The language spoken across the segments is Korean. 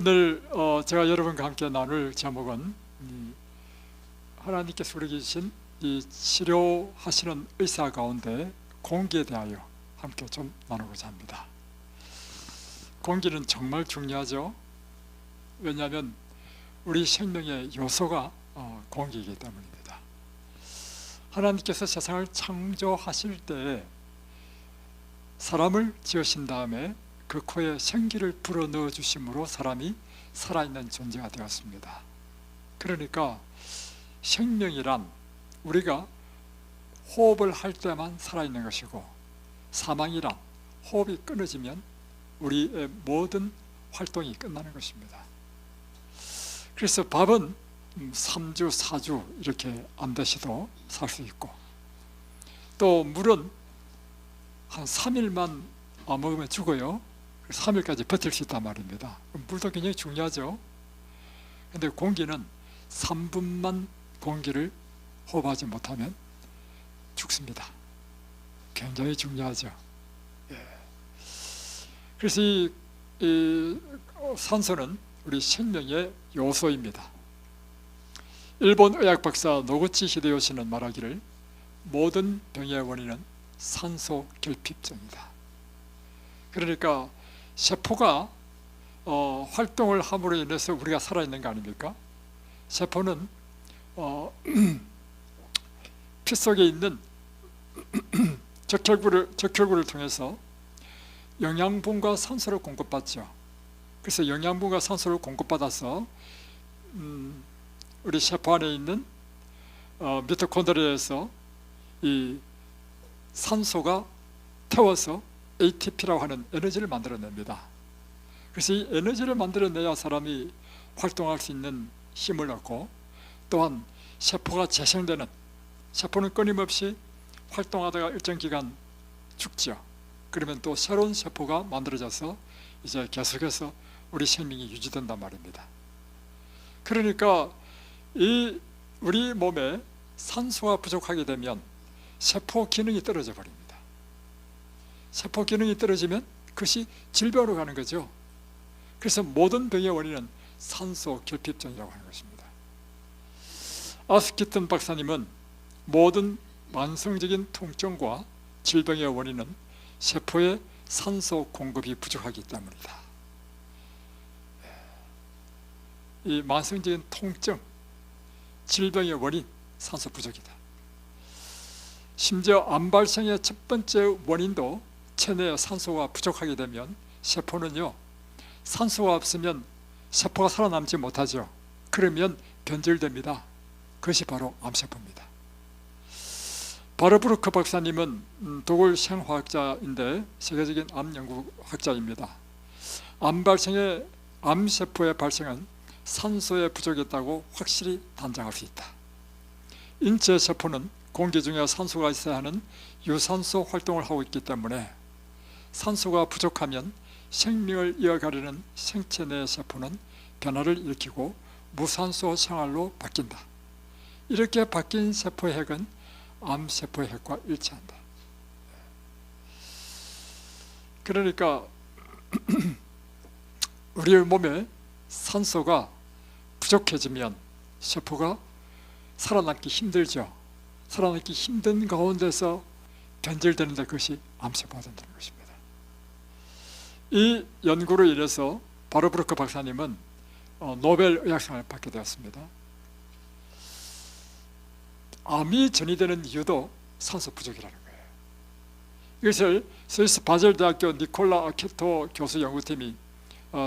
오늘 제가 여러분과 함께 나눌 제목은 하나님께서 우리에게 주신 이 치료하시는 의사 가운데 공기에 대하여 함께 좀 나누고자 합니다. 공기는 정말 중요하죠. 왜냐하면 우리 생명의 요소가 공기이기 때문입니다. 하나님께서 세상을 창조하실 때 사람을 지으신 다음에 그 코에 생기를 불어넣어 주심으로 사람이 살아있는 존재가 되었습니다. 그러니까 생명이란 우리가 호흡을 할 때만 살아있는 것이고, 사망이란 호흡이 끊어지면 우리의 모든 활동이 끝나는 것입니다. 그래서 밥은 3주, 4주 이렇게 안 드셔도 살 수 있고, 또 물은 한 3일만 안 먹으면 죽어요. 3일까지 버틸 수 있단 말입니다. 물도 굉장히 중요하죠. 근데 공기는 3분만 공기를 호흡하지 못하면 죽습니다. 굉장히 중요하죠. 그래서 이 산소는 우리 생명의 요소입니다. 일본 의학 박사 노구치 히데요시는 말하기를 모든 병의 원인은 산소 결핍증이다. 그러니까 세포가 활동을 함으로 인해서 우리가 살아있는 거 아닙니까? 세포는 피 속에 있는 적혈구를 통해서 영양분과 산소를 공급받죠. 그래서 영양분과 산소를 공급받아서 우리 세포 안에 있는 미토콘드리아에서 이 산소가 태워서 ATP라고 하는 에너지를 만들어냅니다. 그래서 이 에너지를 만들어내야 사람이 활동할 수 있는 힘을 얻고, 또한 세포가 재생되는, 세포는 끊임없이 활동하다가 일정 기간 죽죠. 그러면 또 새로운 세포가 만들어져서 이제 계속해서 우리 생명이 유지된단 말입니다. 그러니까 우리 몸에 산소가 부족하게 되면 세포 기능이 떨어져 버립니다. 세포 기능이 떨어지면 그것이 질병으로 가는 거죠. 그래서 모든 병의 원인은 산소 결핍증이라고 하는 것입니다. 아스키튼 박사님은 모든 만성적인 통증과 질병의 원인은 세포의 산소 공급이 부족하기 때문이다. 이 만성적인 통증, 질병의 원인, 산소 부족이다. 심지어 암 발생의 첫 번째 원인도 체내에 산소가 부족하게 되면 세포는요, 산소가 없으면 세포가 살아남지 못하죠. 그러면 변질됩니다. 그것이 바로 암세포입니다. 바르브루크 박사님은 독일 생화학자인데 세계적인 암 연구학자입니다. 암세포의 발생은 산소의 부족이었다고 확실히 단정할 수 있다. 인체 세포는 공기 중에 산소가 있어야 하는 유산소 활동을 하고 있기 때문에 산소가 부족하면 생명을 이어가려는 생체 내 세포는 변화를 일으키고 무산소 생활로 바뀐다. 이렇게 바뀐 세포의 핵은 암세포의 핵과 일치한다. 그러니까 우리의 몸에 산소가 부족해지면 세포가 살아남기 힘들죠. 살아남기 힘든 가운데서 변질되는데 그것이 암세포가 된다는 것입니다. 이 연구로 인해서 바르브루크 박사님은 노벨 의학상을 받게 되었습니다. 암이 전이되는 이유도 산소 부족이라는 거예요. 이것을 스위스 바젤대학교 니콜라 아케토 교수 연구팀이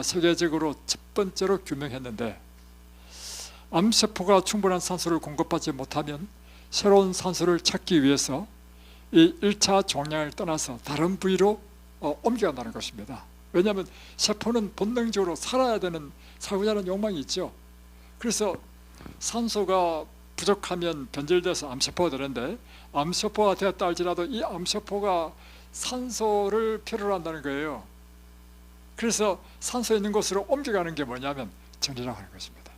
세계적으로 첫 번째로 규명했는데, 암세포가 충분한 산소를 공급받지 못하면 새로운 산소를 찾기 위해서 이 1차 종양을 떠나서 다른 부위로 옮겨간다는 것입니다. 왜냐하면 세포는 본능적으로 살아야 되는, 살고자 하는 욕망이 있죠. 그래서 산소가 부족하면 변질돼서 암세포가 되는데, 암세포가 되었다 할지라도 이 암세포가 산소를 필요로 한다는 거예요. 그래서 산소 있는 곳으로 옮겨가는 게 뭐냐면 전이라고 하는 것입니다.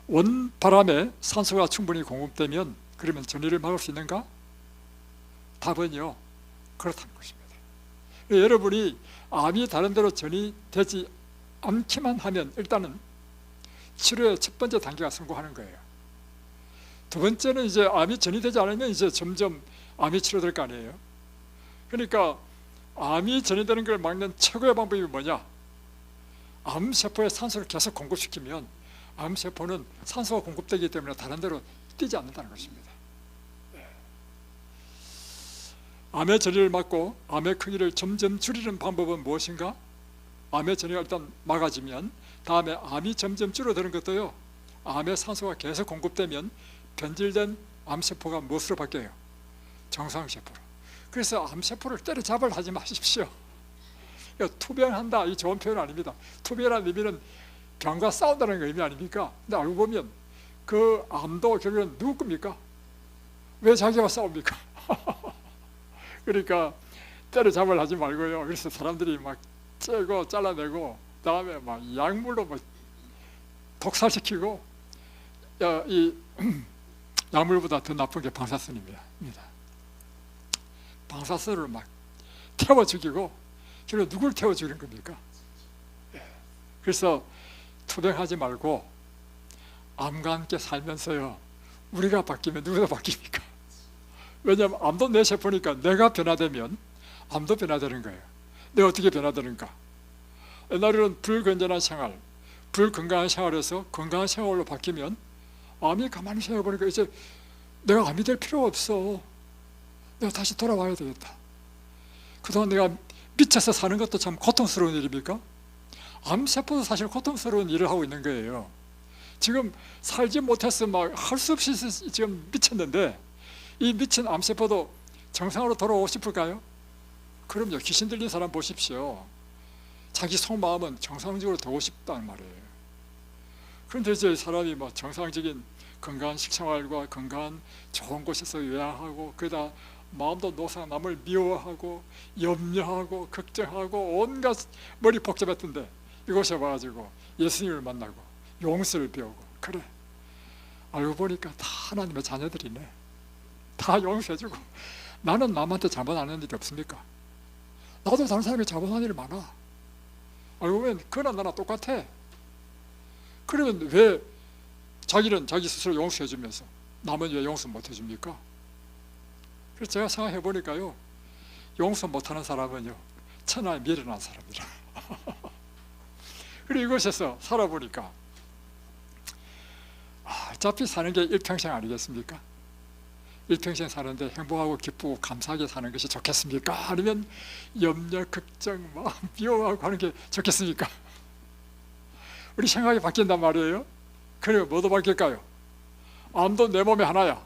온 바람에 산소가 충분히 공급되면 그러면 전이를 막을 수 있는가? 답은요, 그렇다는 것입니다. 여러분이 암이 다른 데로 전이되지 않기만 하면 일단은 치료의 첫 번째 단계가 성공하는 거예요. 두 번째는 이제 암이 전이되지 않으면 이제 점점 암이 치료될 거 아니에요. 그러니까 암이 전이되는 걸 막는 최고의 방법이 뭐냐? 암세포에 산소를 계속 공급시키면 암세포는 산소가 공급되기 때문에 다른 데로 뛰지 않는다는 것입니다. 암의 전이를 막고 암의 크기를 점점 줄이는 방법은 무엇인가? 암의 전이가 일단 막아지면 다음에 암이 점점 줄어드는 것도요, 암의 산소가 계속 공급되면 변질된 암세포가 무엇으로 바뀌어요? 정상세포로. 그래서 암세포를 때려잡으려 하지 마십시오. 투병한다, 이 좋은 표현 아닙니다. 투병이라는 의미는 병과 싸운다는 의미 아닙니까? 근데 알고 보면 그 암도 결국은 누구 겁니까? 왜 자기와 싸웁니까? 그러니까 때려잡으려 하지 말고요. 그래서 사람들이 막 째고 잘라내고 다음에 막 약물로 막 독살시키고, 이 약물보다 더 나쁜 게 방사선입니다. 방사선을 막 태워 죽이고, 결국 누굴 태워 죽이는 겁니까? 그래서 투병하지 말고 암과 함께 살면서요, 우리가 바뀌면 누구도 바뀝니까? 왜냐하면 암도 내 세포니까 내가 변화되면 암도 변화되는 거예요. 내가 어떻게 변화되는가? 옛날에는 불건전한 생활, 불건강한 생활에서 건강한 생활로 바뀌면 암이 가만히 생각해보니까 이제 내가 암이 될 필요가 없어. 내가 다시 돌아와야 되겠다. 그동안 내가 미쳐서 사는 것도 참 고통스러운 일입니까? 암세포도 사실 고통스러운 일을 하고 있는 거예요. 지금 살지 못해서 막 할 수 없이 지금 미쳤는데, 이 미친 암세포도 정상으로 돌아오고 싶을까요? 그럼요. 귀신 들린 사람 보십시오. 자기 속마음은 정상적으로 되고 싶다는 말이에요. 그런데 이제 사람이 뭐 정상적인 건강한 식생활과 건강한 좋은 곳에서 요양하고, 그러다 마음도 노상, 남을 미워하고 염려하고 걱정하고 온갖 머리 복잡했던데 이곳에 와가지고 예수님을 만나고 용서를 배우고, 그래 알고 보니까 다 하나님의 자녀들이네. 다 용서해주고, 나는 남한테 잘못 안 하는 일이 없습니까? 나도 다른 사람이 잘못한 일이 많아. 알고 보면 그나 나나 똑같아. 그러면 왜 자기는 자기 스스로 용서해주면서 남은 왜 용서 못해줍니까? 그래서 제가 생각해 보니까요, 용서 못하는 사람은요 천하에 미련한 사람이라. 그리고 이곳에서 살아보니까 어차피 사는 게 일평생 아니겠습니까? 일평생 사는데 행복하고 기쁘고 감사하게 사는 것이 좋겠습니까? 아니면 염려, 걱정, 마음 미워하고 하는 게 좋겠습니까? 우리 생각이 바뀐단 말이에요. 그래요. 뭐도 바뀔까요? 암도 내 몸에 하나야.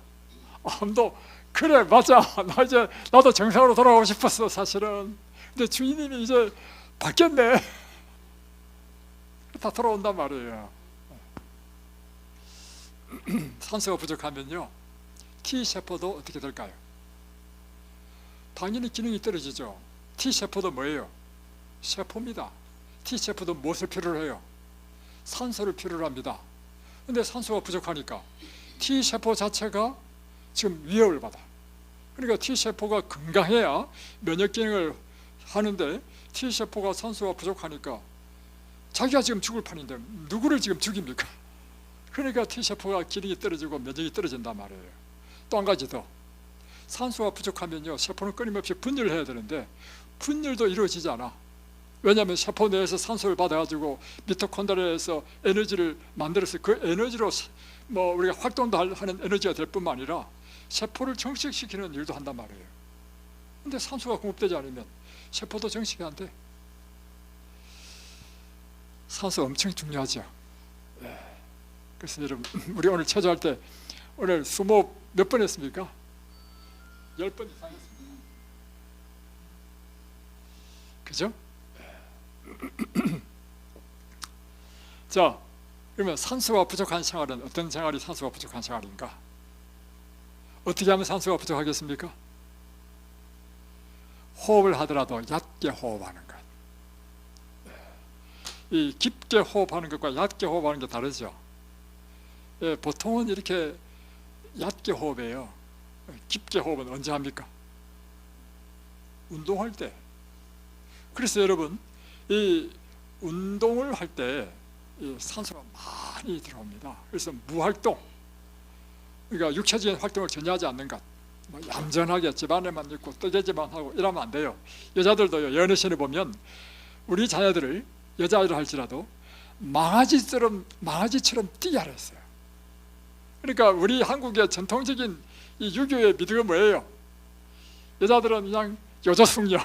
암도 그래 맞아. 나도 정상으로 돌아가고 싶었어 사실은. 근데 주인님이 이제 바뀌었네. 다 돌아온단 말이에요. 산소가 부족하면요, T세포도 어떻게 될까요? 당연히 기능이 떨어지죠. T세포도 뭐예요? 세포입니다. T세포도 무엇을 필요로 해요? 산소를 필요로 합니다. 근데 산소가 부족하니까 T세포 자체가 지금 위협을 받아. 그러니까 T세포가 건강해야 면역 기능을 하는데, T세포가 산소가 부족하니까 자기가 지금 죽을 판인데 누구를 지금 죽입니까? 그러니까 T세포가 기능이 떨어지고 면역이 떨어진단 말이에요. 또 한 가지 더, 산소가 부족하면요 세포는 끊임없이 분열을 해야 되는데 분열도 이루어지지 않아. 왜냐하면 세포 내에서 산소를 받아가지고 미토콘드리아에서 에너지를 만들어서 그 에너지로 뭐 우리가 활동도 하는 에너지가 될 뿐만 아니라 세포를 정식시키는 일도 한단 말이에요. 근데 산소가 공급되지 않으면 세포도 정식이 안 돼. 산소 엄청 중요하죠. 그래서 여러분, 우리 오늘 체조할 때 오늘 수모 몇 번 했습니까? 10번 이상 했습니다. 그죠? 자, 그러면 산소가 부족한 생활은 어떤 생활이 산소가 부족한 생활인가? 어떻게 하면 산소가 부족하겠습니까? 호흡을 하더라도 얕게 호흡하는 것. 이 깊게 호흡하는 것과 얕게 호흡하는 게 다르죠. 보통은 이렇게 얕게 호흡해요. 깊게 호흡은 언제 합니까? 운동할 때. 그래서 여러분, 이 운동을 할 때 산소가 많이 들어옵니다. 그래서 무활동, 그러니까 육체적인 활동을 전혀 하지 않는 것, 뭐 얌전하게 집안에만 있고 뜨개질만 하고 이러면 안 돼요. 여자들도요, 연애신에 보면 우리 자녀들을, 여자아이를 할지라도 망아지처럼 뛰게 하라 했어요. 그러니까 우리 한국의 전통적인 이 유교의 미덕은 뭐예요? 여자들은 그냥 요조숙녀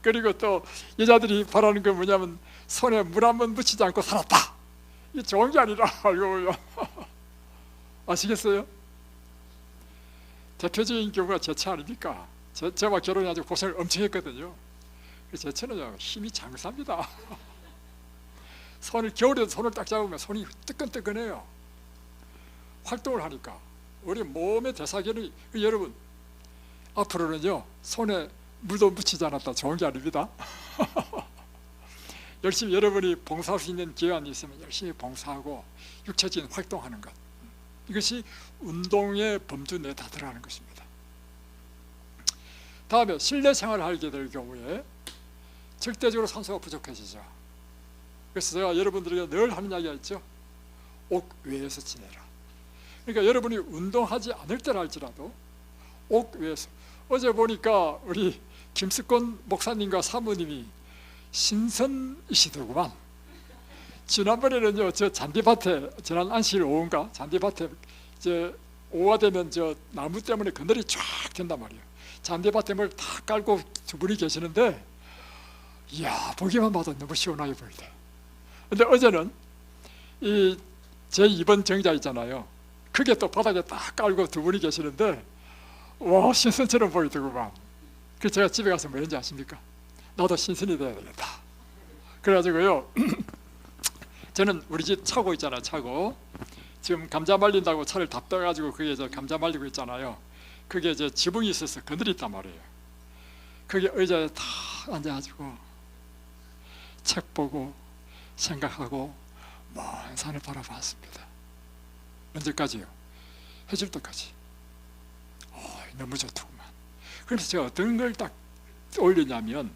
그리고 또 여자들이 바라는 건 뭐냐면 손에 물 한 번 묻히지 않고 살았다. 이게 좋은 게 아니라 이거 아시겠어요? 대표적인 경우가 제 차 아닙니까? 제가 결혼해가지고 고생을 엄청 했거든요. 제 차는 힘이 장사입니다. 겨울에도 손을 딱 잡으면 손이 뜨끈뜨끈해요. 활동을 하니까 우리 몸의 대사견이, 여러분 앞으로는요 손에 물도 묻히지 않았다 좋은 게 아닙니다. 열심히 여러분이 봉사할 수 있는 기회가 있으면 열심히 봉사하고 육체적인 활동하는 것, 이것이 운동의 범주 내에 다 들어가는 것입니다. 다음에 실내 생활을 하게 될 경우에 절대적으로 산소가 부족해지죠. 그래서 제가 여러분들에게 늘 하는 이야기가 있죠. 옥외에서 지내라. 그러니까 여러분이 운동하지 않을 때라 할지라도 옥외에서, 어제 보니까 우리 김스권 목사님과 사모님이 신선이시더구만. 지난번에는요, 저 잔디밭에, 지난 안식일 오후인가 잔디밭에 오후가 되면 저 나무 때문에 그늘이 쫙 된단 말이에요. 잔디밭에 뭘 다 깔고 두 분이 계시는데, 이야, 보기만 봐도 너무 시원하게 보이대. 근데 어제는 이 제 2번 정자 있잖아요. 그게 또 바닥에 딱 깔고 두 분이 계시는데, 와, 신선처럼 보이더구만. 그래서 제가 집에 가서 뭐 했는지 아십니까? 나도 신선이 돼야 되겠다. 그래가지고요, 저는 우리 집 차고 있잖아요. 차고 지금 감자 말린다고 차를 다 빼가지고 그게 감자 말리고 있잖아요. 그게 지붕이 있어서 그늘이 있단 말이에요. 그게 의자에 다 앉아가지고 책 보고 생각하고 먼 산을 바라봤습니다. 언제까지요? 해질 때까지. 너무 좋더구만. 그래서 제가 어떤 걸 딱 올리냐면,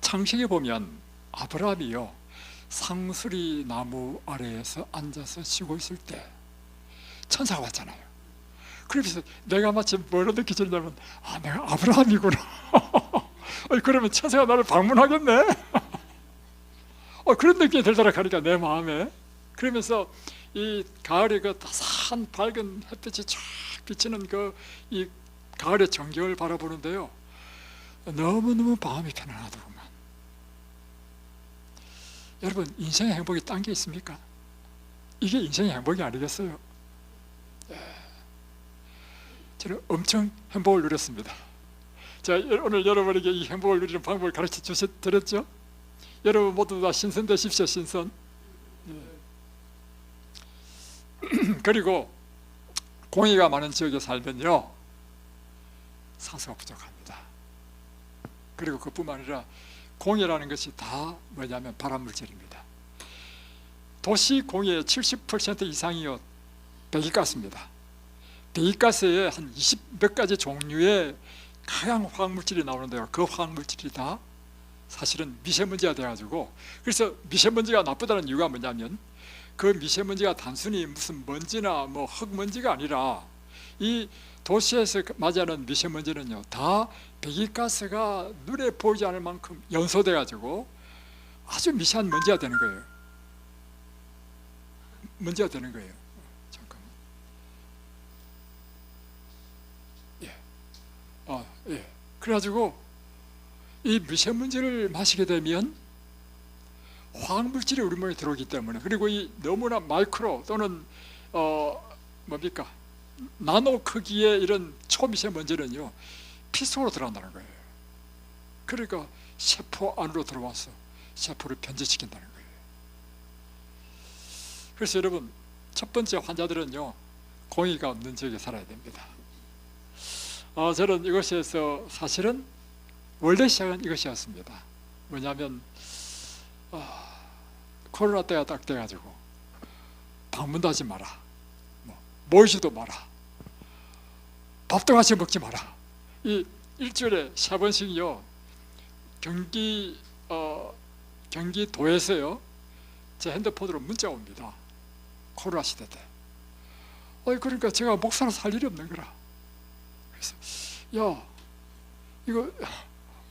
창세기에 보면 아브라함이요, 상수리 나무 아래에서 앉아서 쉬고 있을 때 천사가 왔잖아요. 그래서 내가 마치 뭐로 느껴지냐면, 내가 아브라함이구나. 그러면 천사가 나를 방문하겠네. 그런 느낌이 들더라 하니까 내 마음에. 그러면서 이 가을에 그 따스한 밝은 햇빛이 쫙 비치는 이 가을의 정겨울 바라보는데요, 너무너무 마음이 편안하더구만. 여러분, 인생의 행복이 딴 게 있습니까? 이게 인생의 행복이 아니겠어요? 저는 엄청 행복을 누렸습니다. 제가 오늘 여러분에게 이 행복을 누리는 방법을 가르쳐 드렸죠? 여러분 모두 다 신선 되십시오. 신선. 그리고 공해가 많은 지역에 살면요, 산소가 부족합니다. 그리고 그뿐만 아니라 공해라는 것이 다 뭐냐면 발암물질입니다. 도시 공해의 70% 이상이요, 배기가스입니다. 배기가스에 한 20몇 가지 종류의 다양한 화학물질이 나오는데요, 그 화학물질이 다 사실은 미세먼지가 돼가지고, 그래서 미세먼지가 나쁘다는 이유가 뭐냐면, 그 미세먼지가 단순히 무슨 먼지나 뭐 흙먼지가 아니라, 이 도시에서 맞이하는 미세먼지는요, 다 배기가스가 눈에 보이지 않을 만큼 연소돼 가지고 아주 미세한 먼지가 되는 거예요. 먼지가 되는 거예요. 잠깐만. 그래가지고 이 미세먼지를 마시게 되면 화학물질이 우리 몸에 들어오기 때문에, 그리고 이 너무나 마이크로 또는 뭡니까, 나노 크기의 이런 초미세먼지는요, 피 속으로 들어간다는 거예요. 그러니까 세포 안으로 들어와서 세포를 변질시킨다는 거예요. 그래서 여러분, 첫 번째 환자들은요, 공기가 없는 지역에 살아야 됩니다. 저는 이것에서 사실은 원래 시작은 이것이었습니다. 뭐냐면 코로나 때가 딱 돼가지고 방문도 하지 마라, 모이지도 마라, 밥도 같이 먹지 마라. 이 일주일에 3번씩요 경기 경기도에서요 제 핸드폰으로 문자가 옵니다. 코로나 시대 때. 그러니까 제가 목사로서 할 일이 없는 거라. 그래서 야 이거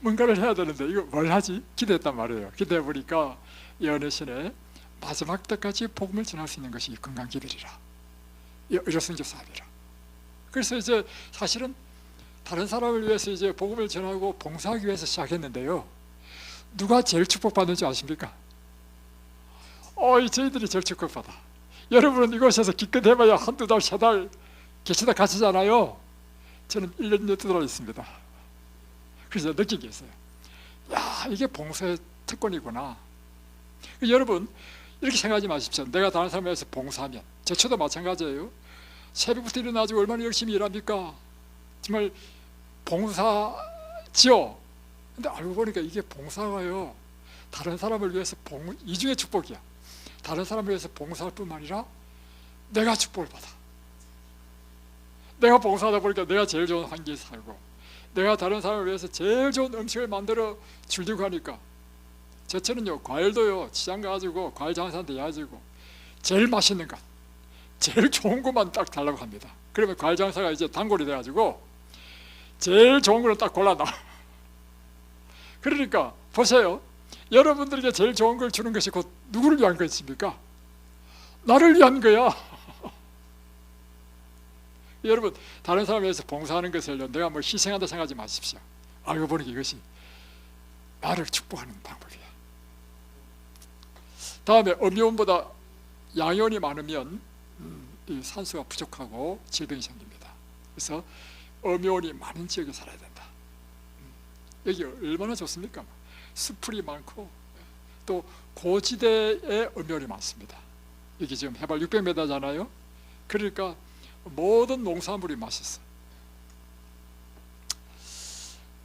뭔가를 해야 되는데 이거 뭘 하지? 기대했단 말이에요. 기대해 보니까 연애신에 마지막 때까지 복음을 전할 수 있는 것이 건강기별이라, 의료성교 사업이라. 그래서 이제 사실은 다른 사람을 위해서 이제 복음을 전하고 봉사하기 위해서 시작했는데요, 누가 제일 축복받는 줄 아십니까? 저희들이 제일 축복받아. 여러분은 이곳에서 기껏 해봐야 한두 달, 세 달 계시다 가시잖아요. 저는 1년 12달 있습니다. 그래서 느낀 게 있어요. 야, 이게 봉사의 특권이구나. 여러분 이렇게 생각하지 마십시오. 내가 다른 사람에 의해서 봉사하면, 저도 마찬가지예요. 새벽부터 일어나서 얼마나 열심히 일합니까? 정말 봉사지요. 근데 알고 보니까 이게 봉사가요, 다른 사람을 위해서 이중의 축복이야. 다른 사람을 위해서 봉사할 뿐만 아니라 내가 축복을 받아. 내가 봉사하다 보니까 내가 제일 좋은 환경에 살고, 내가 다른 사람을 위해서 제일 좋은 음식을 만들어 주려고 하니까, 저처는요 과일도요 시장 가가지고 과일 장사한테 해가지고 제일 맛있는 것, 제일 좋은 것만 딱 달라고 합니다. 그러면 과일 장사가 이제 단골이 돼가지고 제일 좋은 걸 딱 골라놔. 그러니까 보세요, 여러분들에게 제일 좋은 걸 주는 것이 곧 누구를 위한 것입니까? 나를 위한 거야. 여러분 다른 사람에 의해서 봉사하는 것을 내가 뭐 희생한다 생각하지 마십시오. 알고 보니 이것이 나를 축복하는 방법이야. 다음에 음이온보다 양이온이 많으면 이 산소가 부족하고 질병이 생깁니다. 그래서 음이온이 많은 지역에 살아야 된다. 여기 얼마나 좋습니까? 수풀이 많고 또 고지대에 음이온이 많습니다. 여기 지금 해발 600m잖아요. 그러니까 모든 농산물이 맛있어.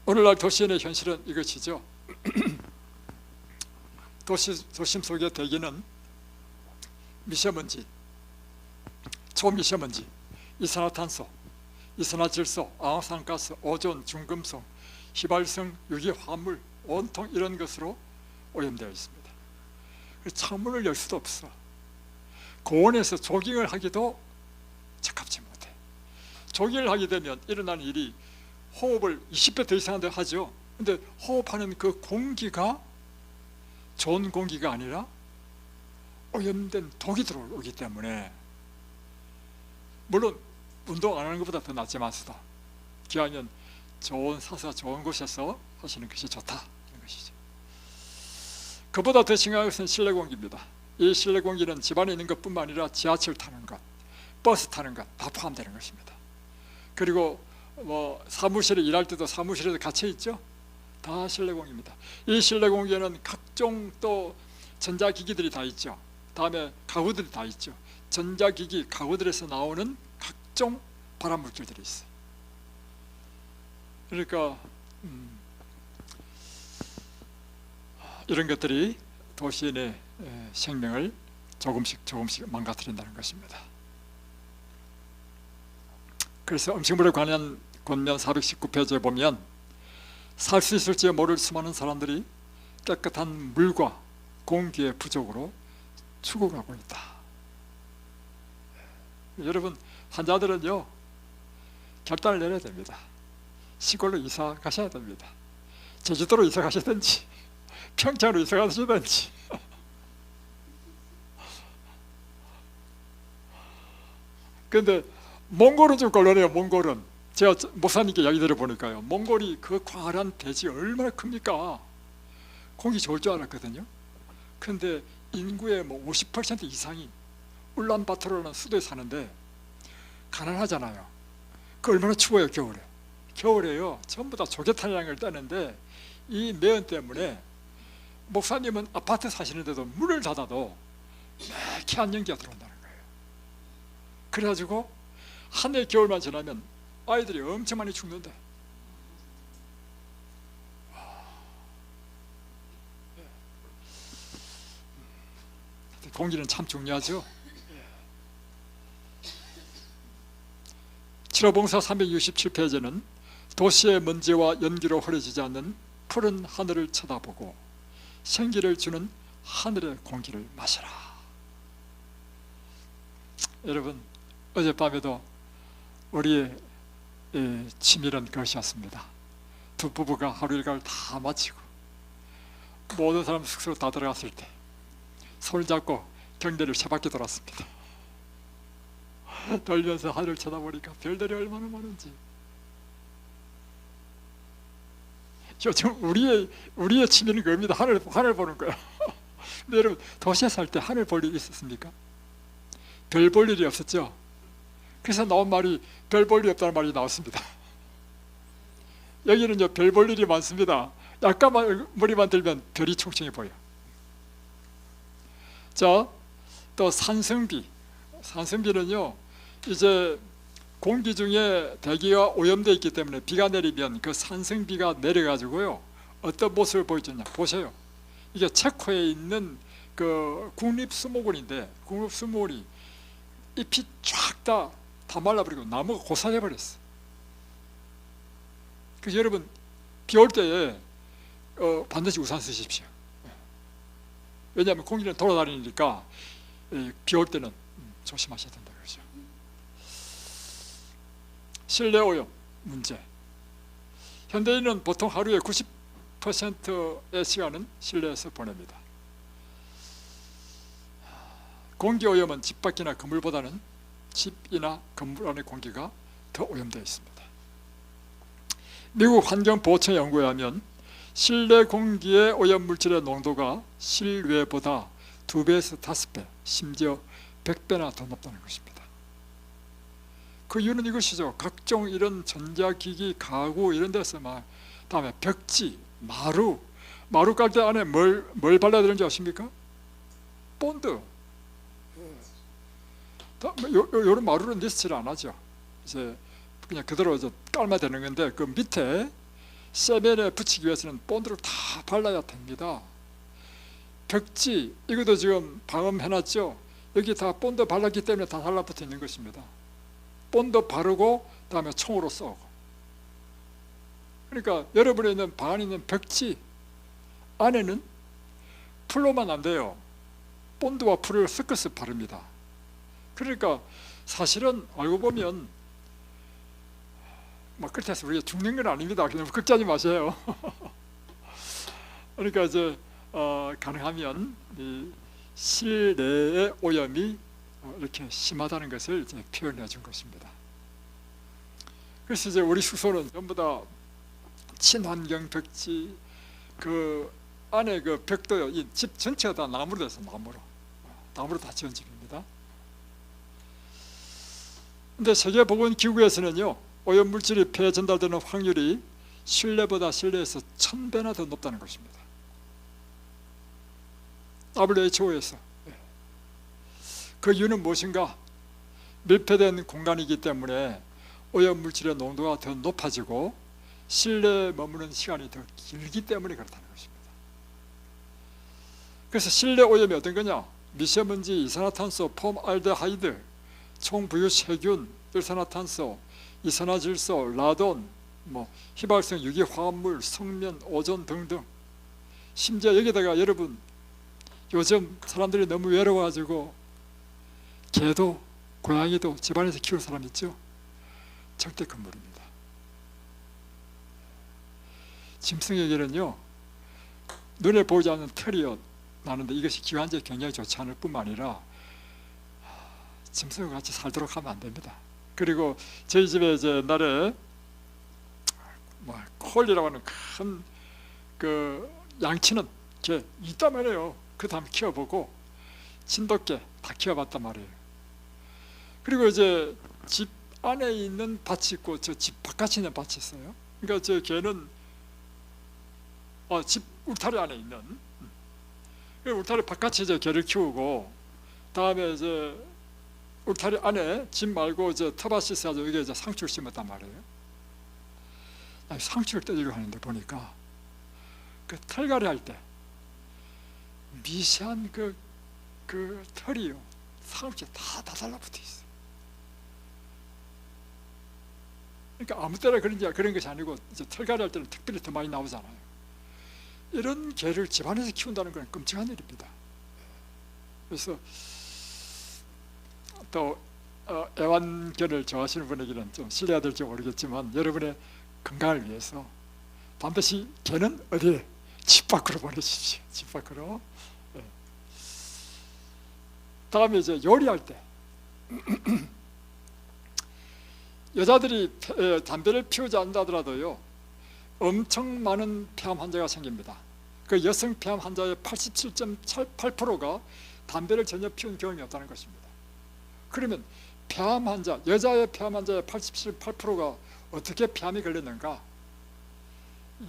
오늘날 도시인의 현실은 이것이죠. 도심 속의 대기는 미세먼지, 초미세먼지, 이산화탄소, 이산화질소, 아황산가스, 오존, 중금속, 휘발성, 유기화합물, 온통 이런 것으로 오염되어 있습니다. 창문을 열 수도 없어. 고온에서 조깅을 하기도 적합지 못해. 조깅을 하게 되면 일어나는 일이 호흡을 20배 더 이상 하죠. 근데 호흡하는 그 공기가 좋은 공기가 아니라 오염된 독이 들어오기 때문에, 물론 운동 안 하는 것보다 더 낫지만서도 기왕이면 좋은 산소가 좋은 곳에서 하시는 것이 좋다, 이런 것이죠. 그보다 더 심각한 것은 실내 공기입니다. 이 실내 공기는 집안에 있는 것뿐만 아니라 지하철 타는 것, 버스 타는 것 다 포함되는 것입니다. 그리고 뭐 사무실에 일할 때도 사무실에서 갇혀 있죠. 다 실내 공기입니다. 이 실내 공기에는 각종 또 전자기기들이 다 있죠. 다음에 가구들이 다 있죠. 전자기기, 가구들에서 나오는 각종 발암물질들이 있어요. 그러니까 이런 것들이 도시인의 생명을 조금씩 망가뜨린다는 것입니다. 그래서 음식물에 관한 권면 419페이지에 보면 살 수 있을지 모를 수많은 사람들이 깨끗한 물과 공기의 부족으로 죽어가고 있다. 여러분 환자들은요 결단을 내려야 됩니다. 시골로 이사 가셔야 됩니다. 제주도로 이사 가시든지 평창으로 이사 가시든지. 근데 몽골은 좀 곤란해요. 몽골은 제가 목사님께 이야기 들어보니까요, 몽골이 그 광활한 대지 얼마나 큽니까? 공기 좋을 줄 알았거든요. 근데 인구의 뭐 50% 이상이 울란바토르라는 수도에 사는데 가난하잖아요. 그 얼마나 추워요. 겨울에요 전부 다 조개탄양을 떼는데 이 매연 때문에 목사님은 아파트 사시는데도 문을 닫아도 매캐한 연기가 들어온다는 거예요. 그래가지고 한 해 겨울만 지나면 아이들이 엄청 많이 죽는데. 공기는 참 중요하죠. 7호봉사 367페이지는 도시의 먼지와 연기로 흐려지지 않는 푸른 하늘을 쳐다보고 생기를 주는 하늘의 공기를 마시라. 여러분, 어젯밤에도 우리의 취미는 그것이었습니다. 두 부부가 하루 일과를 다 마치고 모든 사람 숙소로 다 들어갔을 때 손을 잡고 경계를 세 바퀴 돌았습니다. 돌면서 하늘을 쳐다보니까 별들이 얼마나 많은지. 요즘 우리의 취미는 그겁니다. 하늘 보는 거야. 근데 여러분, 도시에 살 때 하늘 볼 일이 있었습니까? 별 볼 일이 없었죠. 그래서 나온 말이 별 볼 일이 없다는 말이 나왔습니다. 여기는요, 별 볼 일이 많습니다. 약간만 머리만 들면 별이 총총히 보여. 자, 또 산성비는요, 이제 공기 중에 대기가 오염되어 있기 때문에 비가 내리면 그 산성비가 내려가지고요, 어떤 모습을 보여주냐 보세요. 이게 체코에 있는 그 국립수목원인데, 국립수목원이 잎이 쫙 다 말라버리고 나무가 고사돼 버렸어. 그래서 여러분, 비 올 때에 반드시 우산 쓰십시오. 왜냐하면 공기는 돌아다니니까 비 올 때는 조심하셔야 된다 그러죠. 실내 오염 문제. 현대인은 보통 하루에 90%의 시간은 실내에서 보냅니다. 공기 오염은 집 밖이나 건물보다는 집이나 건물 안의 공기가 더 오염되어 있습니다. 미국 환경보호청 연구에 하면 실내 공기의 오염물질의 농도가 실외보다 2배에서 5배, 심지어 100배나 더 높다는 것입니다. 그 이유는 이것이죠. 각종 이런 전자기기, 가구 이런 데서 다음에 벽지, 마루 깔 때 안에 뭘 발라야 되는지 아십니까? 본드. 요런 마루는 리스트를 안 하죠. 이제 그냥 그대로 이제 깔면 되는 건데, 그 밑에 세면에 붙이기 위해서는 본드를 다 발라야 됩니다. 벽지, 이것도 지금 방음해놨죠. 여기 다 본드 발랐기 때문에 다 달라붙어 있는 것입니다. 본드 바르고 다음에 총으로 쏘고. 그러니까 여러분이 있는 방 안에 있는 벽지 안에는 풀로만 안 돼요. 본드와 풀을 섞어서 바릅니다. 그러니까 사실은 알고 보면 그렇게 해서 우리가 죽는 건 아닙니다. 그냥 걱정하지 마세요. 그러니까 이제 가능하면 이 실내의 오염이 이렇게 심하다는 것을 이제 표현해 준 것입니다. 그래서 이제 우리 숙소는 전부 다 친환경 벽지, 그 안에 그 벽도요, 이 집 전체가 다 나무로 돼서 나무로 다 지은 집입니다. 근데 세계보건기구에서는요, 오염물질이 폐에 전달되는 확률이 실내보다 실내에서 1000배나 더 높다는 것입니다. WHO에서. 그 이유는 무엇인가? 밀폐된 공간이기 때문에 오염물질의 농도가 더 높아지고 실내에 머무는 시간이 더 길기 때문에 그렇다는 것입니다. 그래서 실내 오염이 어떤 거냐? 미세먼지, 이산화탄소, 폼알데하이드, 총부유세균, 일산화탄소, 이산화질소, 라돈, 휘발성 유기화합물, 성면, 오존 등등. 심지어 여기다가 여러분, 요즘 사람들이 너무 외로워가지고 개도 고양이도 집안에서 키우는 사람 있죠? 절대 금물입니다. 짐승에게는요, 눈에 보이지 않는 털이 나는데 이것이 기관지에 굉장히 좋지 않을 뿐만 아니라 짐승과 같이 살도록 하면 안 됩니다. 그리고 저희 집에 이제 옛날에 콜리라고 하는 큰 그 양치는 개 있단 말이에요. 그 다음에 키워보고 진돗개 다 키워봤단 말이에요. 그리고 이제 집 안에 있는 밭이 있고 저 집 바깥에 있는 밭이 있어요. 그러니까 저 개는 집 울타리 안에 있는 울타리 바깥에 이제 개를 키우고, 다음에 이제 울타리 안에 집 말고 이제 텃밭이 있어서 여기에 이제 상추를 심었단 말이에요. 상추를 떼주려고 하는데 보니까 그 털갈이 할 때 미세한 그 털이요, 상추에 다 달라붙어 있어요. 그러니까 아무 때나 그런 것이 아니고 이제 털갈이 할 때는 특별히 더 많이 나오잖아요. 이런 개를 집안에서 키운다는 건 끔찍한 일입니다. 그래서 또 애완견을 좋아하시는 분에게는 좀 실례가 될지 모르겠지만 여러분의 건강을 위해서 반드시 개는 어디에? 집 밖으로 보내십시오. 집 밖으로. 다음에 이제 요리할 때 여자들이 담배를 피우지 않는다더라도요 엄청 많은 폐암 환자가 생깁니다. 그 여성 폐암 환자의 87.8%가 담배를 전혀 피운 경험이 없다는 것입니다. 그러면 폐암 환자, 여자의 폐암 환자의 87.8%가 어떻게 폐암이 걸렸는가?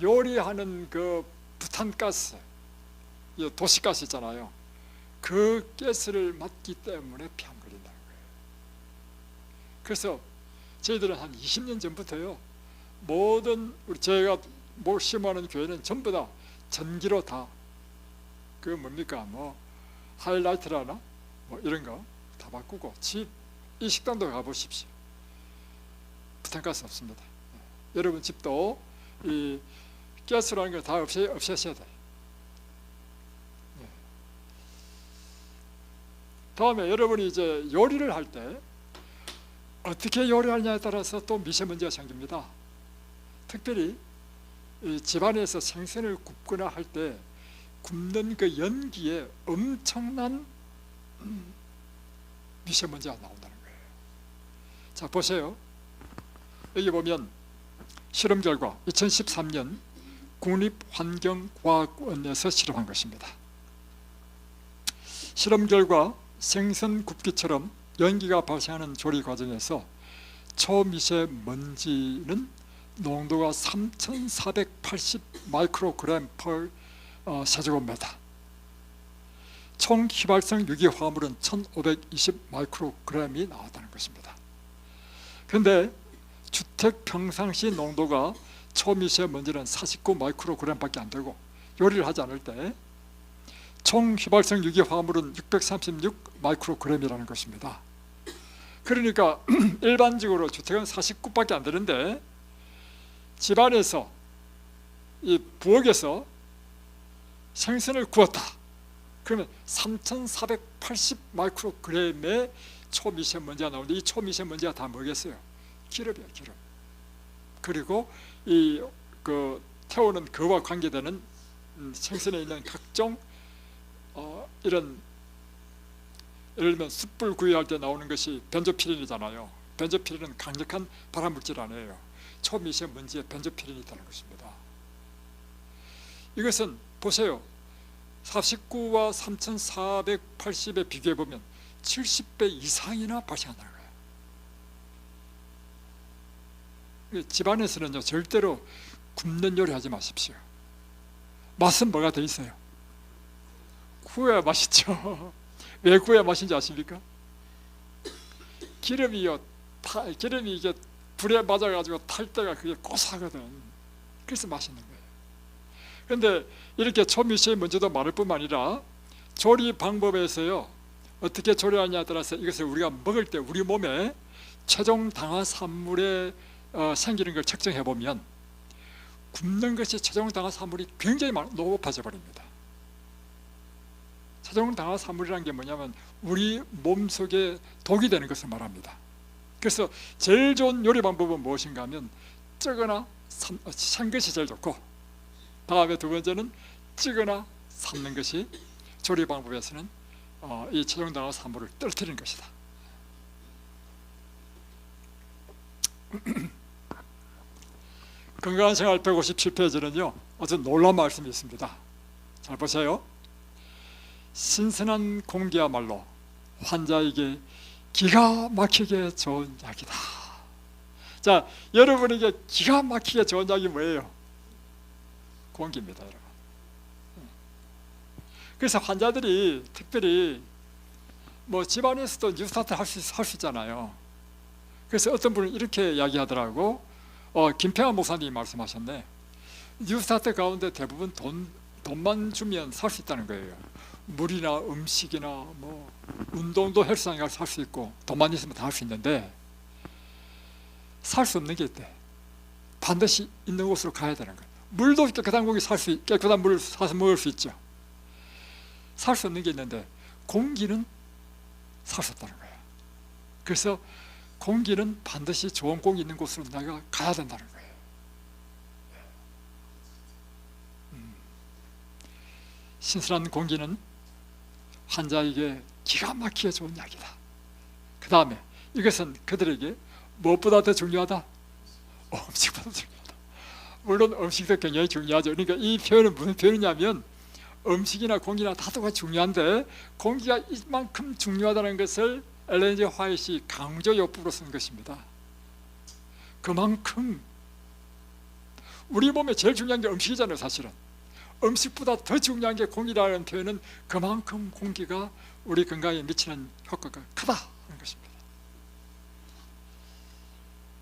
요리하는 그 부탄가스, 도시가스 있잖아요. 그 가스를 맡기 때문에 폐암 걸린다는 거예요. 그래서 저희들은 한 20년 전부터요 모든 제가 심어하는 교회는 전부 다 전기로 다 그 뭡니까 하이라이트라나 이런 거 다 바꾸고 이 식당도 가보십시오. 부탄가스 없습니다. 여러분 집도 이 가스라는 걸 다 없애셔야 돼요. 다음에 여러분이 이제 요리를 할 때 어떻게 요리하느냐에 따라서 또 미세먼지가 생깁니다. 특별히 집안에서 생선을 굽거나 할 때 굽는 그 연기에 엄청난 미세먼지가 나온다는 거예요. 자 보세요. 여기 보면 실험 결과 2013년 국립환경과학원에서 실험한 것입니다. 실험 결과 생선 굽기처럼 연기가 발생하는 조리 과정에서 초미세먼지는 농도가 3,480 마이크로그램 per 세제곱미터, 총 휘발성 유기화합물은 1,520 마이크로그램이 나왔다는 것입니다. 그런데 주택 평상시 농도가 초미세먼지는 49 마이크로그램 밖에 안 되고 요리를 하지 않을 때 총 휘발성 유기화합물은 636 마이크로그램이라는 것입니다. 그러니까 일반적으로 주택은 49밖에 안 되는데 집안에서 이 부엌에서 생선을 구웠다. 그러면 3,480 마이크로그램의 초미세먼지가 나오는데 이 초미세먼지가 다 뭐겠어요? 기름이에요, 기름. 그리고 이 태우는 그와 관계되는 생선에 있는 각종 이런 예를 들면 숯불 구이할 때 나오는 것이 벤조피렌이잖아요. 벤조피렌은 강력한 발암물질 아니에요. 초미세먼지에 벤조피렌이 있다는 것입니다. 이것은 보세요. 49와 3,480에 비교해 보면 70배 이상이나 발생한다는 거예요. 집안에서는요 절대로 굽는 요리 하지 마십시오. 맛은 뭐가 돼 있어요? 구워야 맛있죠. 왜 구워야 맛인지 아십니까? 기름이 이게 불에 맞아가지고 탈 때가 그게 고소하거든. 그래서 맛있는 거예요. 그런데 이렇게 초미세먼지도 많을 뿐만 아니라 조리 방법에서요 어떻게 조리하냐에 따라서 이것을 우리가 먹을 때 우리 몸에 최종 당화산물에 생기는 걸 측정해 보면 굽는 것이 최종 당화산물이 굉장히 높아져 버립니다. 최종 당화산물이라는 게 뭐냐면 우리 몸속에 독이 되는 것을 말합니다. 그래서 제일 좋은 요리 방법은 무엇인가 하면 찌거나 삶 것이 제일 좋고, 다음에 두 번째는 찌거나 삶는 것이 조리 방법에서는 이 최종 당화산물을 떨어뜨리는 것이다. 건강한 생활 157페이지는요 아주 놀라운 말씀이 있습니다. 잘 보세요. 신선한 공기야말로 환자에게 기가 막히게 좋은 약이다. 자, 여러분에게 기가 막히게 좋은 약이 뭐예요? 공기입니다, 여러분. 그래서 환자들이 특별히 집안에서도 뉴스타트 할 수 있잖아요. 그래서 어떤 분은 이렇게 이야기하더라고. 김평환 목사님이 말씀하셨네. 뉴스타트 가운데 대부분 돈만 주면 살 수 있다는 거예요. 물이나 음식이나 운동도 헬스장에 가서 할 수 있고 돈만 있으면 다 할 수 있는데 살 수 없는 게 있대. 반드시 있는 곳으로 가야 되는 거예요. 물도 깨끗한 공기 깨끗한 물을 사서 먹을 수 있죠. 살 수 없는 게 있는데 공기는 살 수 없다는 거예요. 그래서 공기는 반드시 좋은 공기 있는 곳으로 내가 가야 된다는 거예요. 신선한 공기는 환자에게 기가 막히게 좋은 약이다. 그 다음에 이것은 그들에게 무엇보다 더 중요하다? 음식보다 중요하다. 물론 음식도 굉장히 중요하죠. 그러니까 이 표현은 무슨 표현이냐면 음식이나 공기나 다 똑같이 중요한데 공기가 이만큼 중요하다는 것을 엘렌 G 화이트이 강조요법으로 쓴 것입니다. 그만큼 우리 몸에 제일 중요한 게 음식이잖아요. 사실은 음식보다 더 중요한 게 공기라는 표현은 그만큼 공기가 우리 건강에 미치는 효과가 크다는 것입니다.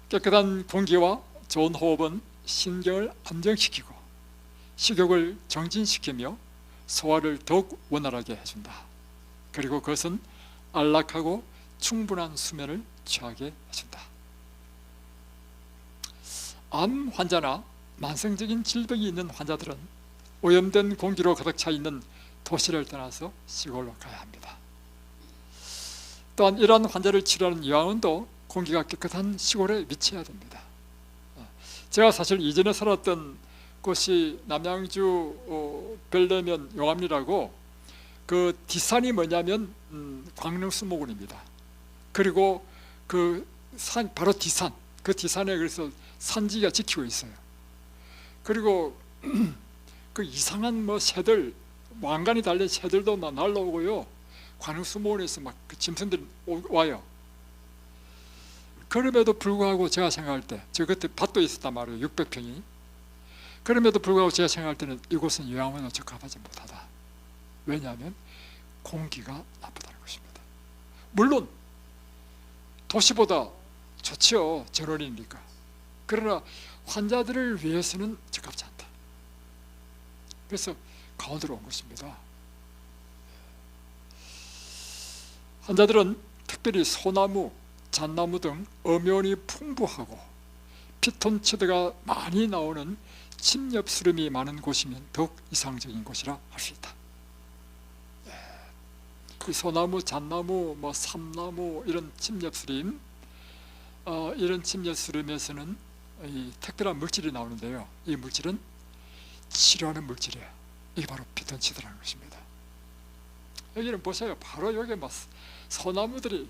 깨끗한 공기와 좋은 호흡은 신경을 안정시키고 식욕을 정진시키며 소화를 더욱 원활하게 해준다. 그리고 그것은 안락하고 충분한 수면을 취하게 해준다. 암 환자나 만성적인 질병이 있는 환자들은 오염된 공기로 가득 차 있는 도시를 떠나서 시골로 가야 합니다. 또한 이러한 환자를 치료하는 요양원도 공기가 깨끗한 시골에 위치해야 됩니다. 제가 사실 이전에 살았던 곳이 남양주 별내면 용암리라고, 그 뒷산이 뭐냐면 광릉수목원입니다. 그리고 그 산 바로 뒷산, 그 뒷산에 그래서 산지가 지키고 있어요. 그리고 그 이상한 뭐 새들, 왕관이 달린 새들도 막 날라오고요. 광릉수목원에서 막 그 짐승들이 와요. 그럼에도 불구하고 제가 생각할 때, 저 그때 밭도 있었단 말이에요. 600평이. 그럼에도 불구하고 제가 생각할 때는 이곳은 요양원으로 적합하지 못하다. 왜냐하면 공기가 나쁘다는 것입니다. 물론 도시보다 좋죠. 전원이니까. 그러나 환자들을 위해서는 적합지 않다. 그래서 강원도로 온 것입니다. 환자들은 특별히 소나무, 잣나무 등 엄연히 풍부하고 피톤치드가 많이 나오는 침엽수림이 많은 곳이면 더욱 이상적인 곳이라 할 수 있다. 이 소나무, 잣나무, 뭐 삼나무 이런 침엽수림, 이런 침엽수림에서는 이 특별한 물질이 나오는데요. 이 물질은 치료하는 물질이에요. 이게 바로 피톤치드라는 것입니다. 여기는 보세요. 바로 여기 막 소나무들이,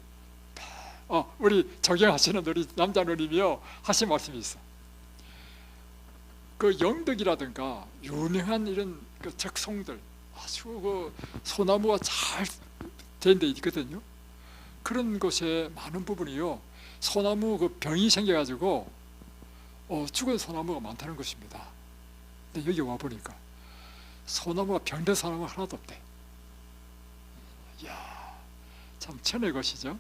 우리 적용하시는 우리 남자 누님이요 하신 말씀이 있어. 그 영덕이라든가 유명한 이런 그 적송들, 아주 그 소나무가 잘 된 데 있거든요. 그런 곳에 많은 부분이요 소나무 그 병이 생겨가지고 죽은 소나무가 많다는 것입니다. 근데 여기 와 보니까 소나무가 병든 소나무가 하나도 없대. 이야, 참 천의 것이죠.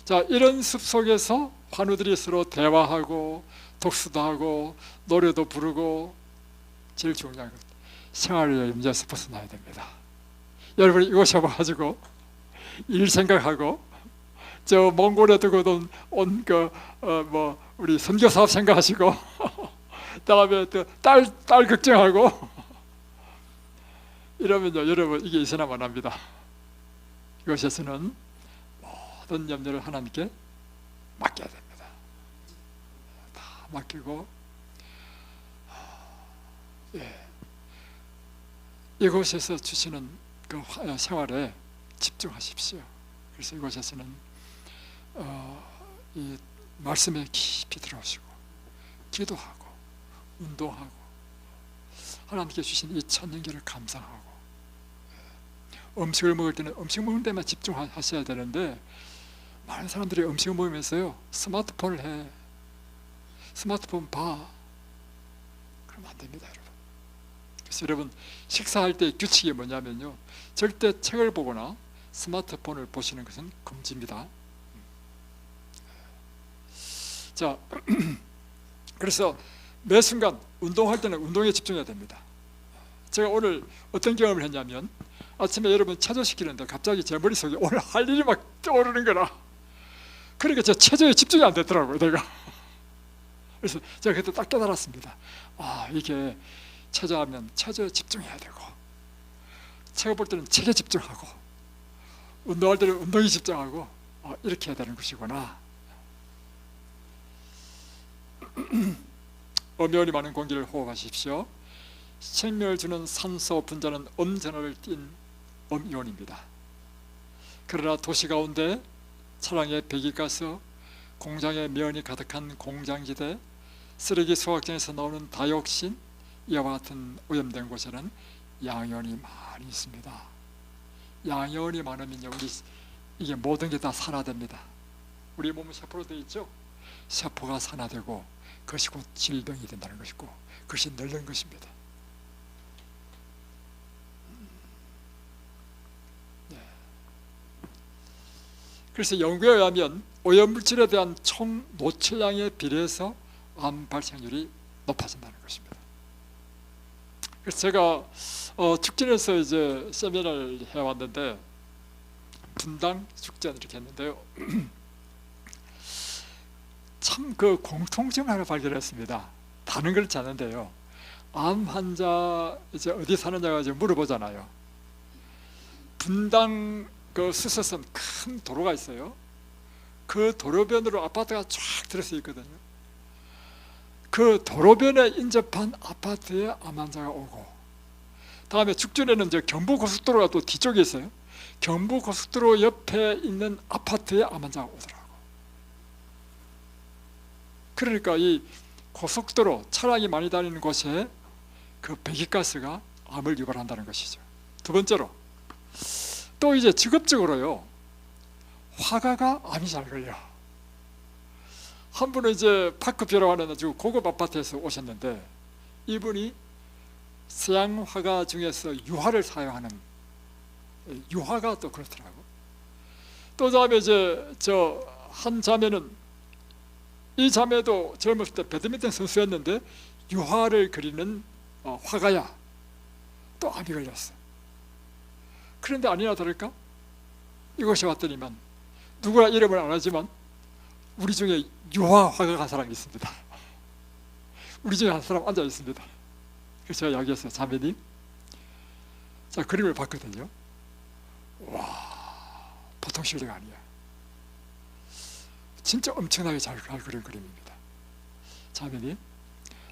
자, 이런 숲 속에서 환우들이 서로 대화하고 독서도 하고 노래도 부르고, 제일 중요한 것, 생활의 염려에서 벗어나야 됩니다. 여러분 이곳에 와가지고 일 생각하고 저 몽골에 두고도 온 우리 선교 사업 생각하시고 다음에 또 딸 걱정하고 이러면요 여러분 이게 있어나만 합니다. 이곳에서는 모든 염려를 하나님께 맡겨야 됩니다. 다 맡기고 이곳에서 주시는 그 생활에 집중하십시오. 그래서 이곳에서는 이 말씀에 깊이 들어오시고 기도하고 운동하고 하나님께 주신 이 천연계를 감상하고, 음식을 먹을 때는 음식 먹는 데만 집중하셔야 되는데 많은 사람들이 음식을 먹으면서요 스마트폰을 해. 스마트폰 봐. 그러면 안 됩니다, 여러분. 그래서 여러분 식사할 때 규칙이 뭐냐면요, 절대 책을 보거나 스마트폰을 보시는 것은 금지입니다. 자, 그래서 매 순간 운동할 때는 운동에 집중해야 됩니다. 제가 오늘 어떤 경험을 했냐면, 아침에 여러분 체조시키는데 갑자기 제 머릿속에 오늘 할 일이 막 떠오르는 거라. 그러니까 제 체조에 집중이 안 되더라고요, 내가. 그래서 제가 그때 딱 깨달았습니다. 아, 이게 체조하면 체조에 집중해야 되고, 책을 볼 때는 책에 집중하고, 운동할 때는 운동에 집중하고, 이렇게 해야 되는 것이구나. 음이온이 많은 공기를 호흡하십시오. 생명을 주는 산소 분자는 음전하를 띤 음이온입니다. 그러나 도시 가운데 차량의 배기가스, 공장의 면이 가득한 공장지대, 쓰레기 수확장에서 나오는 다이옥신, 이와 같은 오염된 곳에는 양이온이 많이 있습니다. 양이온이 많으면요, 우리 이게 모든 게 다 산화됩니다. 우리 몸은 세포로 되어 있죠. 세포가 산화되고 그것이 곧 질병이 된다는 것이고, 그것이 늙는 것입니다. 네. 그래서 연구에 의하면 오염물질에 대한 총 노출량에 비례해서 암 발생률이 높아진다는 것입니다. 그래서 제가 축전에서 이제 세미나를 해왔는데, 분당 축전 이렇게 했는데요. 참 그 공통점 하나 발견했습니다. 다른 그렇지 않은데요. 암 환자 이제 어디 사느냐가 이제 물어보잖아요. 분당 그 수서선 큰 도로가 있어요. 그 도로변으로 아파트가 쫙 들어서 있거든요. 그 도로변에 인접한 아파트에 암 환자가 오고, 다음에 죽전에는 이제 경부고속도로가 또 뒤쪽에 있어요. 경부고속도로 옆에 있는 아파트에 암 환자가 오더라고. 그러니까 이 고속도로, 차량이 많이 다니는 곳에 그 배기가스가 암을 유발한다는 것이죠. 두 번째로, 또 이제 직업적으로요, 화가가 암이 잘 걸려. 한 분은 이제 파크표라고 하는 아주 고급 아파트에서 오셨는데, 이분이 서양 화가 중에서 유화를 사용하는, 유화가 또 그렇더라고. 또 다음에 이제 저 한 자매는, 이 자매도 젊었을 때 배드민턴 선수였는데 유화를 그리는 화가야. 또 암이 걸렸어. 그런데 아니나 다를까, 이곳에 왔더니만 누구나 이름을 안 하지만 우리 중에 유화 화가가 한 사람이 있습니다. 우리 중에 한 사람 앉아 있습니다. 그래서 제가 이야기했어요. 자매님, 자, 그림을 봤거든요. 와, 보통 실력 아니야. 진짜 엄청나게 잘 그린 그림입니다. 자매님,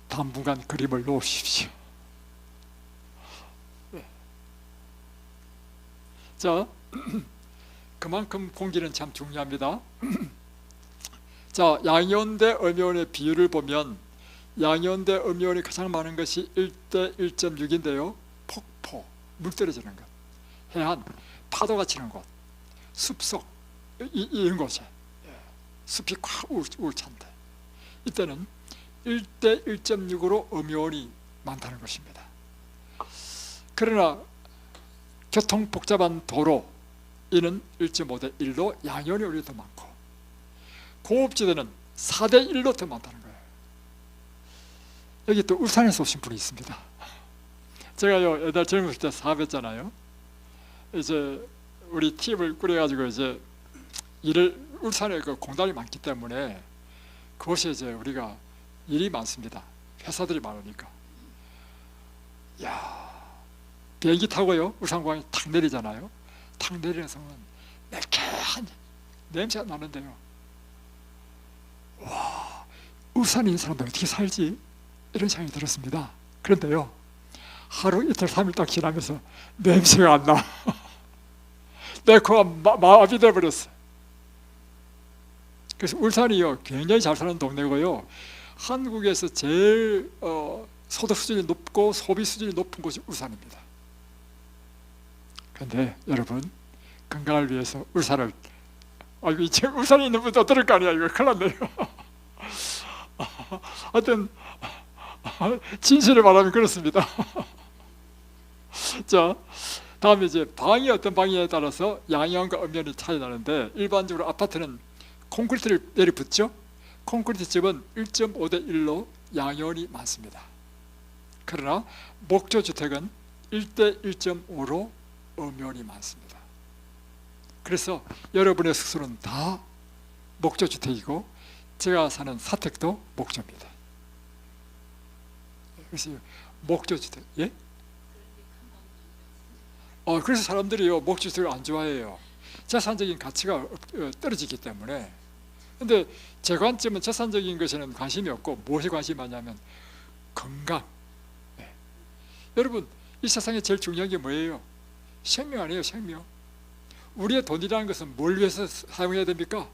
당분간 그림을 놓으십시오. 네. 자, 그만큼 공기는 참 중요합니다. 자, 양이온 대 음이온의 비율을 보면 양이온 대 음이온이 가장 많은 것이 1대 1.6인데요 폭포, 물 떨어지는 것, 해안, 파도가 치는 곳, 숲속, 이런 곳에 숲이 꽉 울찬데, 이때는 1대 1.6으로 음이온이 많다는 것입니다. 그러나 교통 복잡한 도로, 이는 1.5대 1로 양이온이 오히려 더 많고, 고업지대는 4대 1로 더 많다는 거예요. 여기 또 울산에서 오신 분이 있습니다. 제가요, 옛날 젊었을 때 사업했잖아요. 이제 우리 팀을 꾸려가지고 이제 일을, 울산에 그 공단이 많기 때문에 그곳에 이제 우리가 일이 많습니다. 회사들이 많으니까. 야, 비행기 타고요, 울산공항에 탁 내리잖아요. 탁 내리는 순간 매캐한 냄새가 나는데요. 와, 울산에 있는 사람들 어떻게 살지? 이런 생각이 들었습니다. 그런데요, 하루 이틀 3일 딱 지나면서 냄새가 안 나. 내 코가 마비돼 버렸어. 그래서 울산이요, 굉장히 잘 사는 동네고요, 한국에서 제일 소득 수준이 높고 소비 수준이 높은 곳이 울산입니다. 그런데 여러분, 건강을 위해서 울산을, 이제 울산에 있는 분도 들을 거 아니야. 이거 큰일 났네요. 하여튼 진실을 말하면 그렇습니다. 자, 다음에 이제 방이 어떤 방이냐에 따라서 양이온과 음이온이 차이 나는데, 일반적으로 아파트는 콘크리트를 내리붙죠. 콘크리트 집은 1.5대 1로 양이온이 많습니다. 그러나 목조주택은 1대 1.5로 음이온이 많습니다. 그래서 여러분의 숙소는 다 목조주택이고, 제가 사는 사택도 목조입니다. 그래서 목조주택, 예? 그래서 사람들이요 목조주택을 안 좋아해요. 재산적인 가치가 떨어지기 때문에. 근데 제 관점은 재산적인 것에는 관심이 없고 무엇에 관심이 많냐면 건강. 네. 여러분, 이 세상에 제일 중요한 게 뭐예요? 생명 아니에요, 생명. 우리의 돈이라는 것은 뭘 위해서 사용해야 됩니까?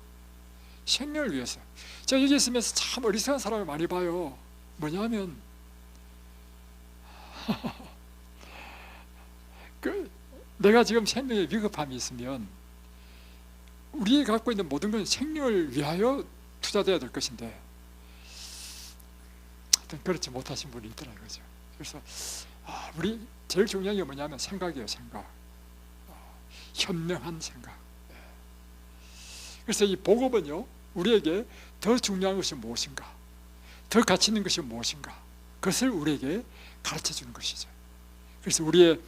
생명을 위해서. 제가 여기 있으면서 참 어리석은 사람을 많이 봐요. 뭐냐면 내가 지금 생명에 위급함이 있으면 우리가 갖고 있는 모든 건 생명을 위하여 투자돼야 될 것인데 하여튼 그렇지 못하신 분이 있더라 이거죠. 그래서 우리 제일 중요한 게 뭐냐면 생각이에요, 생각. 현명한 생각. 그래서 이 복음은요 우리에게 더 중요한 것이 무엇인가, 더 가치 있는 것이 무엇인가, 그것을 우리에게 가르쳐 주는 것이죠. 그래서 우리의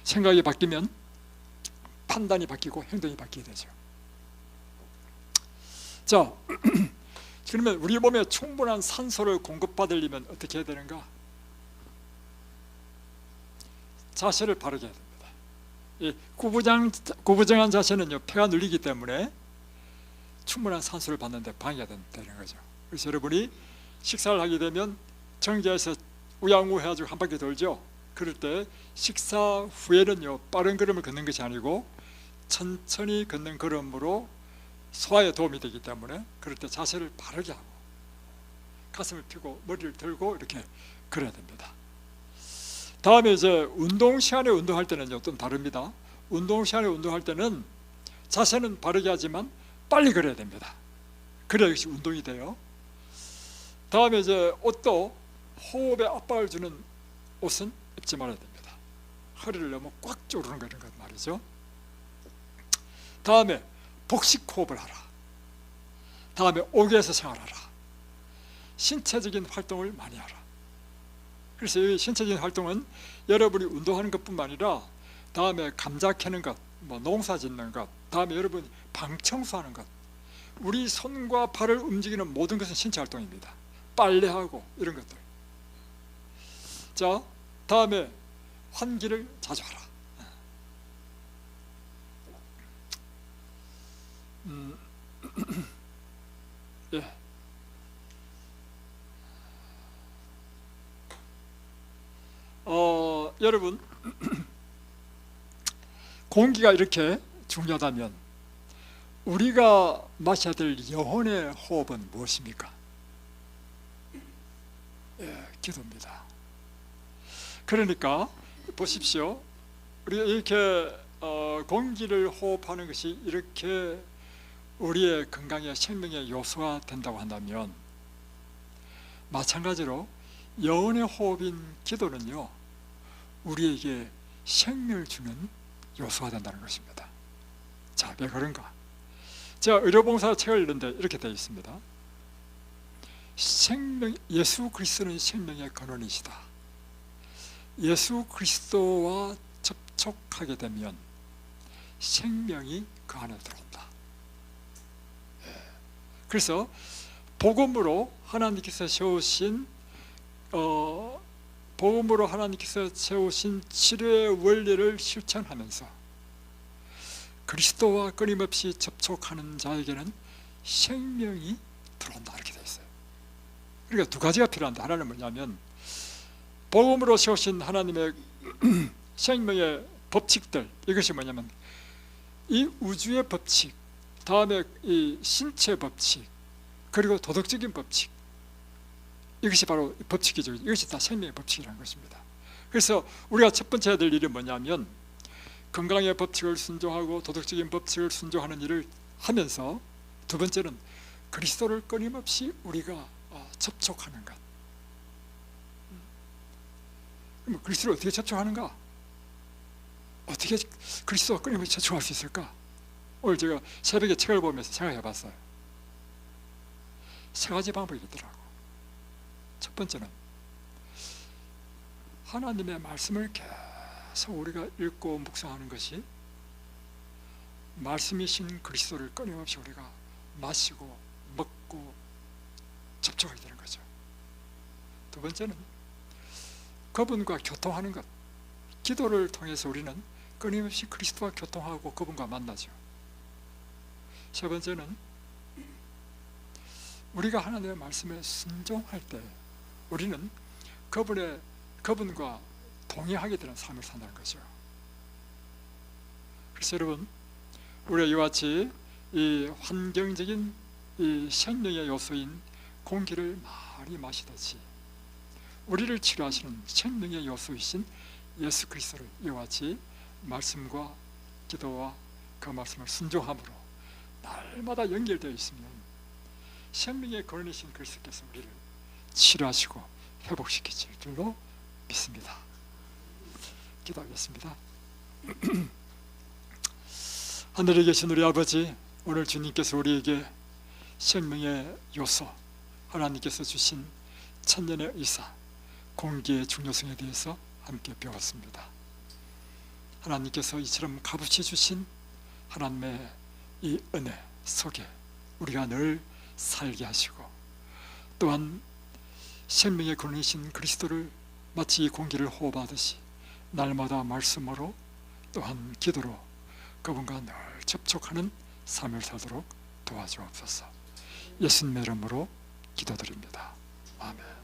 생각이 바뀌면 판단이 바뀌고 행동이 바뀌게 되죠. 자, 그러면 우리 몸에 충분한 산소를 공급받으려면 어떻게 해야 되는가? 자세를 바르게 해야 됩니다. 이 구부정한 자세는요 폐가 눌리기 때문에 충분한 산소를 받는데 방해가 되는 거죠. 그래서 여러분이 식사를 하게 되면 정자에서 우양우 해가지고 한 바퀴 돌죠. 그럴 때 식사 후에는요 빠른 걸음을 걷는 것이 아니고 천천히 걷는 걸음으로 소화에 도움이 되기 때문에 그럴 때 자세를 바르게 하고 가슴을 펴고 머리를 들고 이렇게 걸어야 됩니다. 다음에 이제 운동 시간에 운동할 때는요 좀 다릅니다. 운동 시간에 운동할 때는 자세는 바르게 하지만 빨리 걸어야 됩니다. 그래야 역시 운동이 돼요. 다음에 이제 옷도 호흡에 압박을 주는 옷은 입지 말아야 됩니다. 허리를 너무 꽉 조르는 거 이런 것 말이죠. 다음에 복식 호흡을 하라. 다음에 옥외에서 생활하라. 신체적인 활동을 많이 하라. 그래서 이 신체적인 활동은 여러분이 운동하는 것뿐만 아니라 다음에 감자 캐는 것, 뭐 농사 짓는 것, 다음에 여러분 방 청소하는 것, 우리 손과 발을 움직이는 모든 것은 신체 활동입니다. 빨래하고 이런 것들. 자, 다음에 환기를 자주 하라. 예. 여러분 공기가 이렇게 중요하다면 우리가 마셔야 될 영혼의 호흡은 무엇입니까? 예, 기도입니다. 그러니까 보십시오. 우리가 이렇게 공기를 호흡하는 것이 이렇게 우리의 건강의 생명의 요소가 된다고 한다면 마찬가지로 영혼의 호흡인 기도는요 우리에게 생명을 주는 요소가 된다는 것입니다. 자, 왜 그런가? 제가 의료봉사 책을 읽는데 이렇게 되어 있습니다. 예수 그리스도는 생명의 근원이시다. 예수 그리스도와 접촉하게 되면 생명이 그 안에 들어온다. 그래서 복음으로 하나님께서 세우신 치료의 원리를 실천하면서 그리스도와 끊임없이 접촉하는 자에게는 생명이 들어온다 이렇게 되어 있어요. 그러니까 두 가지가 필요한다. 하나는 뭐냐면 복음으로 세우신 하나님의 생명의 법칙들, 이것이 뭐냐면 이 우주의 법칙, 다음에 이 신체 법칙, 그리고 도덕적인 법칙, 이것이 바로 법칙이죠. 이것이 다 생명의 법칙이라는 것입니다. 그래서 우리가 첫 번째 해야 될 일이 뭐냐면 건강의 법칙을 순종하고 도덕적인 법칙을 순종하는 일을 하면서 두 번째는 그리스도를 끊임없이 우리가 접촉하는 것. 그럼 그리스도를 어떻게 접촉하는가? 어떻게 그리스도와 끊임없이 접촉할 수 있을까? 오늘 제가 새벽에 책을 보면서 생각해 봤어요. 세 가지 방법이 있더라고. 첫 번째는 하나님의 말씀을 계속 우리가 읽고 묵상하는 것이 말씀이신 그리스도를 끊임없이 우리가 마시고 먹고 접촉하게 되는 거죠. 두 번째는 그분과 교통하는 것, 기도를 통해서 우리는 끊임없이 그리스도와 교통하고 그분과 만나죠. 세 번째는 우리가 하나님의 말씀에 순종할 때 우리는 그분과 동의하게 되는 삶을 산다는 거죠. 그래서 여러분, 우리가 이와 같이 이 환경적인 이 생명의 요소인 공기를 많이 마시듯이 우리를 치료하시는 생명의 요소이신 예수 그리스도를 이와 같이 말씀과 기도와 그 말씀을 순종함으로 날마다 연결되어 있으면 생명의 근원이신 그리스도께서 우리를 치료하시고 회복시키실 줄로 믿습니다. 기도하겠습니다. 하늘에 계신 우리 아버지, 오늘 주님께서 우리에게 생명의 요소, 하나님께서 주신 천년의 의사, 공기의 중요성에 대해서 함께 배웠습니다. 하나님께서 이처럼 값없이 주신 하나님의 이 은혜 속에 우리가 늘 살게 하시고, 또한 생명의 근원이신 그리스도를 마치 이 공기를 호흡하듯이 날마다 말씀으로 또한 기도로 그분과 늘 접촉하는 삶을 살도록 도와주옵소서. 예수님의 이름으로 기도드립니다. 아멘.